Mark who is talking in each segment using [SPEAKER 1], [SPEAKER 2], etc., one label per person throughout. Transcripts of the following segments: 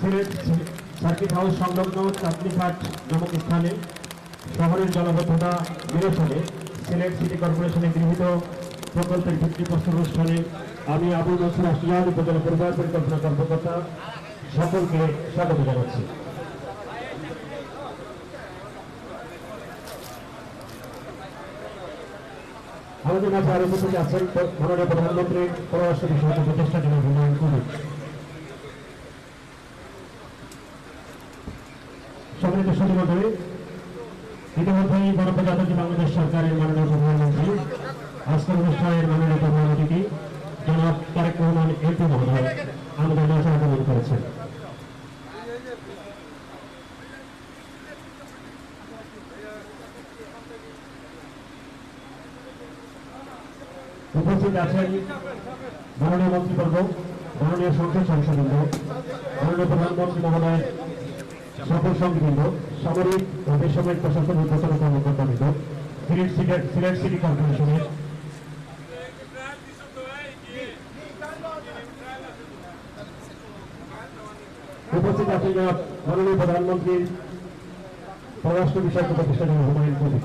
[SPEAKER 1] Sylhet circuit house সংলগ্ন চাঁদনীঘাট নামক স্থানে শহরের জলাবদ্ধতা নিরসনে সিলেট সিটি কর্পোরেশনে গৃহীত প্রকল্পের ভিত্তিপ্রস্তর অনুষ্ঠানে আমি আবুল নসর আশিয়ার উপজেলা পরিবার পরিকল্পনা কর্মকর্তা সকলকে স্বাগত জানাচ্ছি। আমাদের মাঝে আরো উপস্থিত আছেন মাননীয় প্রধানমন্ত্রী পররাষ্ট্র বিষয়ক উপদেষ্টা জনাব হুমায়ুন কবির। সম্মানিত সুধীমণ্ডলী, ইতিমধ্যেই গণপ্রজাতন্ত্রী বাংলাদেশ সরকারের মাননীয় প্রধানমন্ত্রী আজকের অনুষ্ঠানের মাননীয় প্রধান অতিথি জনাব তারেক রহমান এমপি মহোদয় আমাদের মাঝে আগমন করেছেন। উপস্থিত আছেন মাননীয় মন্ত্রীবর্গ, মাননীয় সংসদ সদস্যবৃন্দ, মাননীয় প্রধানমন্ত্রী মহোদয়, সকল সঙ্গীবৃন্দ, সামরিক ও বেসামরিক প্রশাসন উদ্বোধন কর্মকর্তাবৃন্দ, সিলেট সিটি কর্পোরেশনের উপস্থিত আছেন মাননীয় প্রধানমন্ত্রীর পররাষ্ট্র বিষয়ক উপদেষ্টা জনাব হুমায়ুন কবির।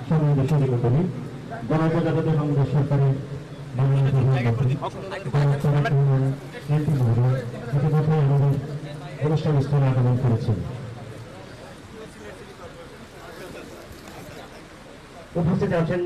[SPEAKER 1] সম্মানিত সুধীমণ্ডলী, গণপ্রজাতন্ত্রী বাংলাদেশ সরকারের মাননীয় প্রধানমন্ত্রী এমপি মহোদয় ইতিমধ্যে আমাদের অনুষ্ঠান স্থলে আগমন করেছেন। উপস্থিত আছেন